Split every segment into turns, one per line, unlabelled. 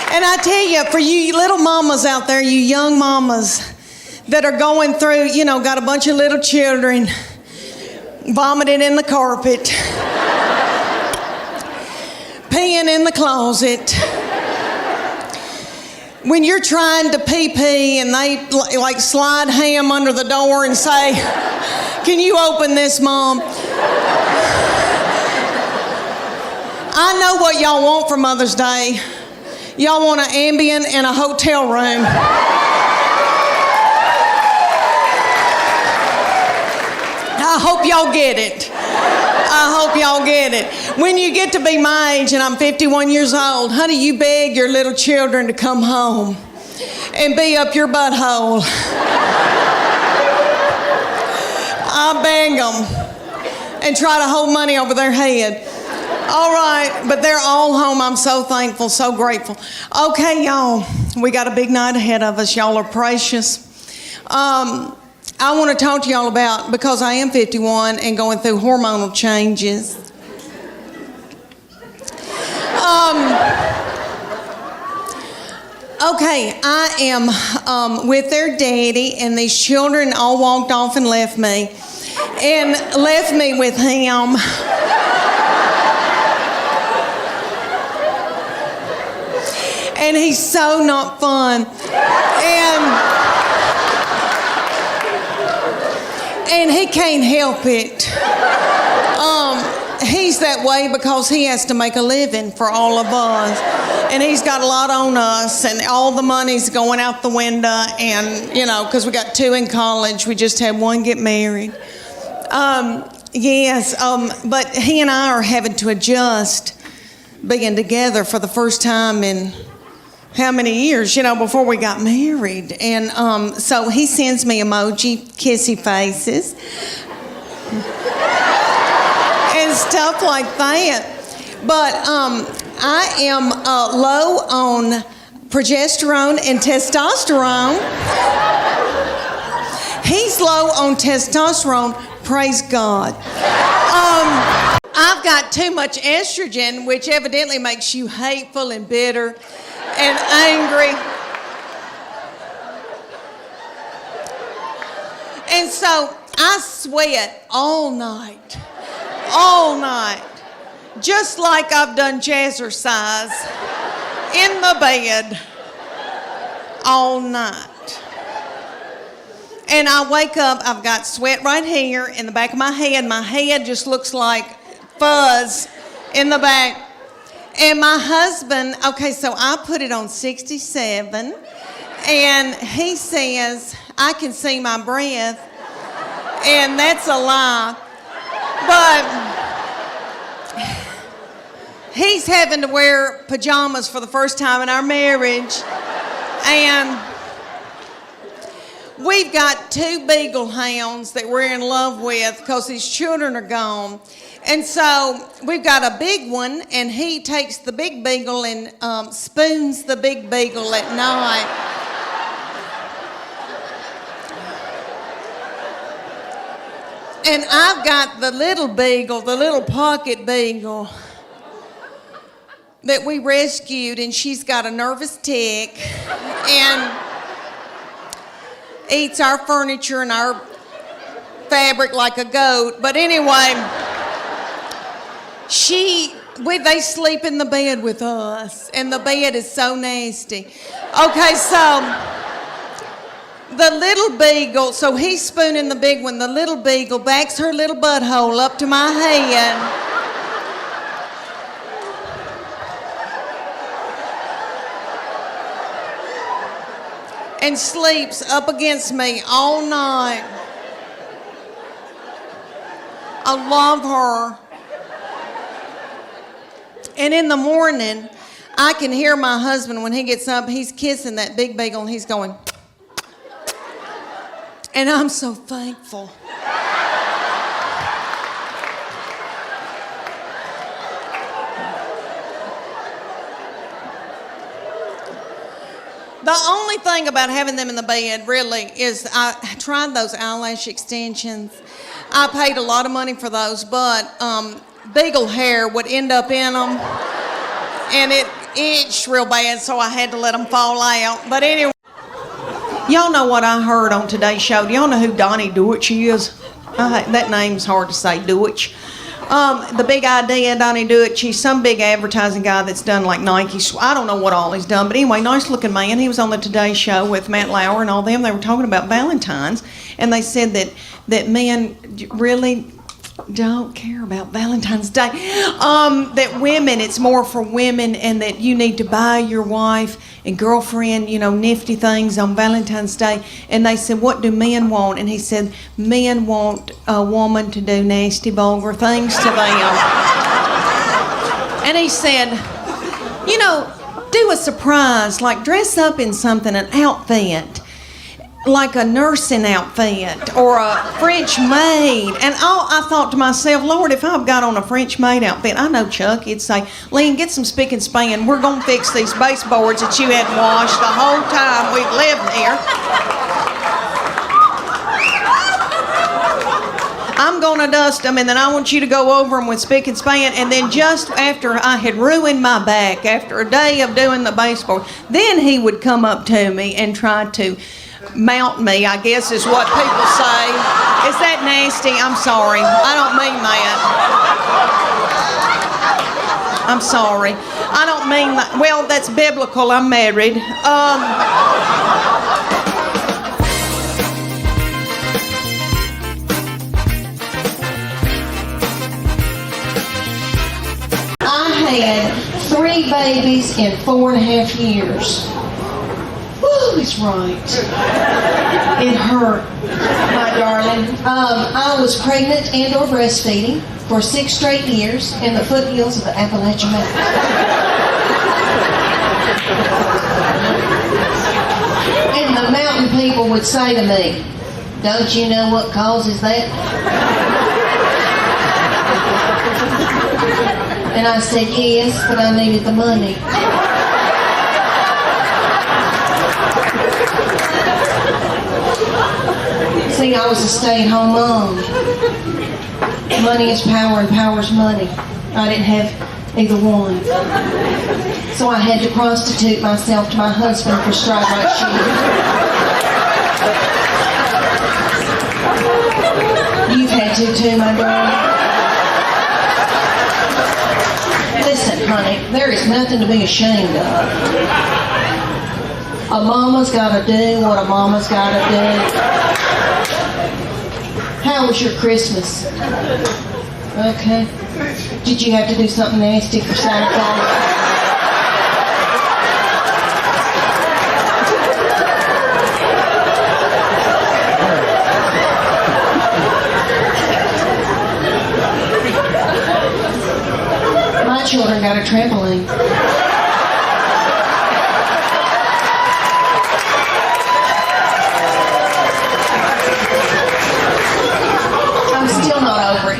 And I tell you, for you little mamas out there, you young mamas that are going through, got a bunch of little children vomiting in the carpet, peeing in the closet. When you're trying to pee and they like slide ham under the door and say, "Can you open this, Mom?" I know what y'all want for Mother's Day. Y'all want an Ambien and a hotel room. I hope y'all get it. I hope y'all get it. When you get to be my age, and I'm 51 years old, honey, you beg your little children to come home and be up your butthole. I beg them and try to hold money over their head. All right, but they're all home. I'm so thankful, so grateful. Okay, y'all, we got a big night ahead of us. Y'all are precious. I want to talk to y'all about, because I am 51 and going through hormonal changes. Okay, I am with their daddy, and these children all walked off and left me with him. And he's so not fun. And he can't help it. He's that way because he has to make a living for all of us. And he's got a lot on us, and all the money's going out the window. And, because we got 2 in college, we just had 1 get married. But he and I are having to adjust being together for the first time in how many years, before we got married. And so he sends me emoji, kissy faces, and stuff like that. But I am low on progesterone and testosterone. He's low on testosterone, praise God. I've got too much estrogen, which evidently makes you hateful and bitter and angry. And so I sweat all night, just like I've done jazzercise in the bed all night. And I wake up, I've got sweat right here in the back of my head. My head just looks like fuzz in the back. And my husband, okay, so I put it on 67, and he says, I can see my breath, and that's a lie. But he's having to wear pajamas for the first time in our marriage, and we've got 2 beagle hounds that we're in love with because these children are gone. And so we've got a big one, and he takes the big beagle and spoons the big beagle at night. And I've got the little beagle, the little pocket beagle that we rescued, and she's got a nervous tick and eats our furniture and our fabric like a goat. But anyway, they sleep in the bed with us, and the bed is so nasty. Okay, so the little beagle, so he's spooning the big one. The little beagle backs her little butthole up to my head. And sleeps up against me all night. I love her. And in the morning, I can hear my husband when he gets up, he's kissing that big beagle and he's going, and I'm so thankful. The only thing about having them in the bed, really, is I tried those eyelash extensions. I paid a lot of money for those, but beagle hair would end up in them, and itched real bad, so I had to let them fall out. But anyway, y'all know what I heard on today's show. Do y'all know who Donnie Deutsch is? That name's hard to say, Deutsch. The big idea, Donnie Deutsch, he's some big advertising guy that's done like Nike. I don't know what all he's done, but anyway, nice looking man. He was on the Today Show with Matt Lauer and all them. They were talking about Valentine's, and they said that men really don't care about Valentine's Day. That women, it's more for women, and that you need to buy your wife and girlfriend, nifty things on Valentine's Day. And they said, what do men want? And he said, men want a woman to do nasty, vulgar things to them. And he said, do a surprise, like dress up in something, an outfit, like a nursing outfit or a French maid. And I thought to myself, Lord, if I've got on a French maid outfit, I know Chuck, he'd say, Leanne, get some spick and span. We're going to fix these baseboards that you hadn't washed the whole time we've lived here. I'm going to dust them, and then I want you to go over them with spick and span. And then just after I had ruined my back, after a day of doing the baseboard, then he would come up to me and try to mount me, I guess is what people say. Is that nasty? I'm sorry. I don't mean that. I'm sorry. I don't mean that. Well, that's biblical. I'm married. I had 3 babies in 4.5 years. Woo, it's right. It hurt, my darling. I was pregnant and or breastfeeding for 6 straight years in the foothills of the Appalachian Mountains. And the mountain people would say to me, don't you know what causes that? And I said, yes, but I needed the money. See, I was a stay-at-home mom. Money is power and power is money. I didn't have either one. So I had to prostitute myself to my husband for straight right shoes. You've had to too, my darling. Listen, honey, there is nothing to be ashamed of. A mama's got to do what a mama's got to do. How was your Christmas? Okay. Did you have to do something nasty for Santa Claus? My children got a trampoline.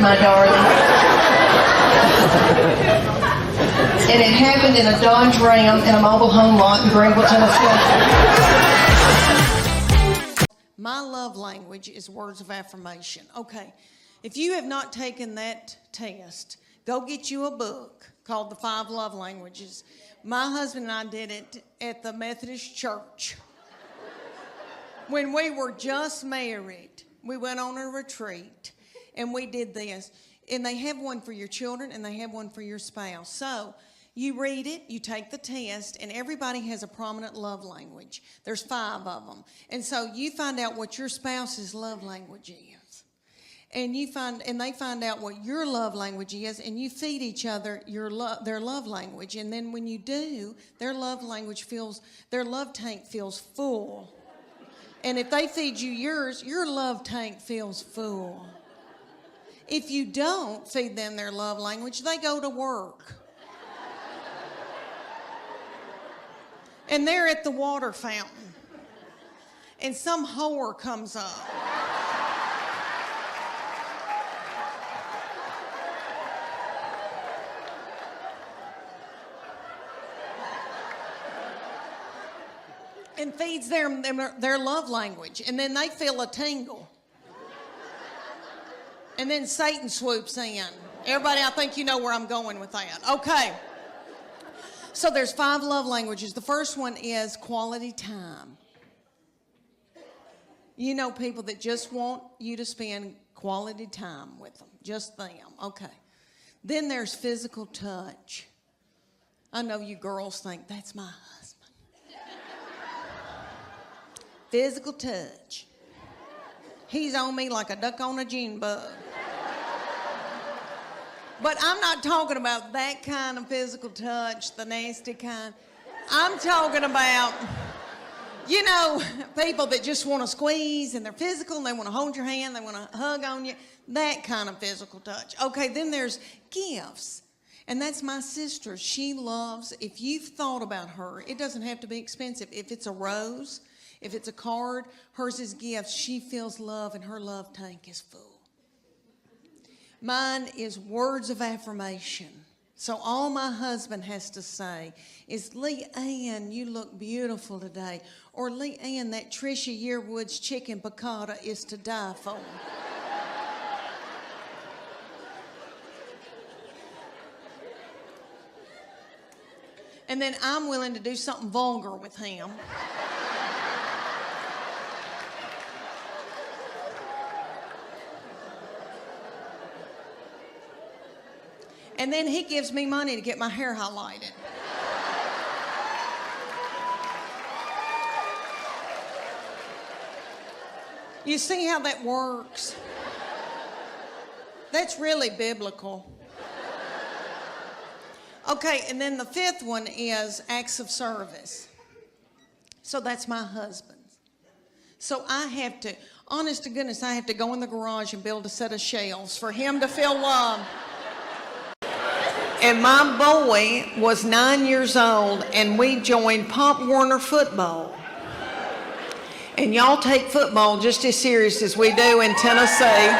My darling. And it happened in a Dodge Ram in a mobile home lot in Greenville, Tennessee. My love language is words of affirmation. Okay, if you have not taken that test, go get you a book called The 5 Love Languages. My husband and I did it at the Methodist Church. When we were just married, we went on a retreat. And we did this. And they have one for your children and they have one for your spouse. So you read it, you take the test, and everybody has a prominent love language. There's 5 of them. And so you find out what your spouse's love language is. And they find out what your love language is, and you feed each other their love language. And then when you do, their love tank feels full. And if they feed you yours, your love tank feels full. If you don't feed them their love language, they go to work. And they're at the water fountain. And some whore comes up. And feeds them their love language. And then they feel a tingle. And then Satan swoops in. Everybody, I think you know where I'm going with that. Okay. So there's 5 love languages. The first one is quality time. You know people that just want you to spend quality time with them, just them, okay. Then there's physical touch. I know you girls think, that's my husband. Physical touch. He's on me like a duck on a June bug. But I'm not talking about that kind of physical touch, the nasty kind. I'm talking about, you know, people that just want to squeeze and they're physical and they want to hold your hand, they want to hug on you, that kind of physical touch. Okay, then there's gifts. And that's my sister. She loves, if you've thought about her, it doesn't have to be expensive. If it's a rose, if it's a card, hers is gifts. She feels love and her love tank is full. Mine is words of affirmation. So all my husband has to say is, Leanne, you look beautiful today. Or Leanne, that Trisha Yearwood's chicken piccata is to die for. And then I'm willing to do something vulgar with him. And then he gives me money to get my hair highlighted. You see how that works? That's really biblical. Okay, and then the 5th one is acts of service. So that's my husband's. So I have to, honest to goodness, I have to go in the garage and build a set of shelves for him to feel love. And my boy was 9 years old, and we joined Pop Warner football. And y'all take football just as serious as we do in Tennessee.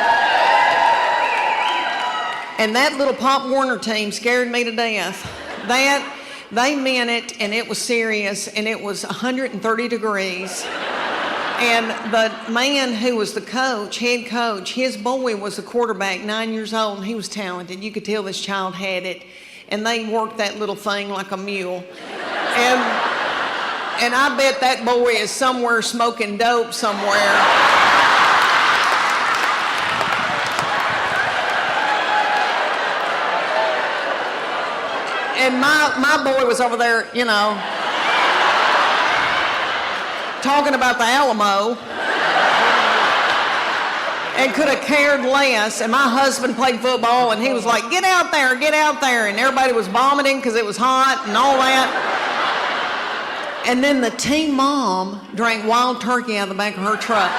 And that little Pop Warner team scared me to death. They meant it, and it was serious, and it was 130 degrees. And the man who was the coach, head coach, his boy was the quarterback, 9 years old, and he was talented. You could tell this child had it. And they worked that little thing like a mule. And I bet that boy is somewhere smoking dope somewhere. And my boy was over there, you know, talking about the Alamo and could have cared less. And my husband played football, and he was like, get out there, and everybody was vomiting because it was hot and all that. And then the team mom drank wild turkey out of the back of her truck.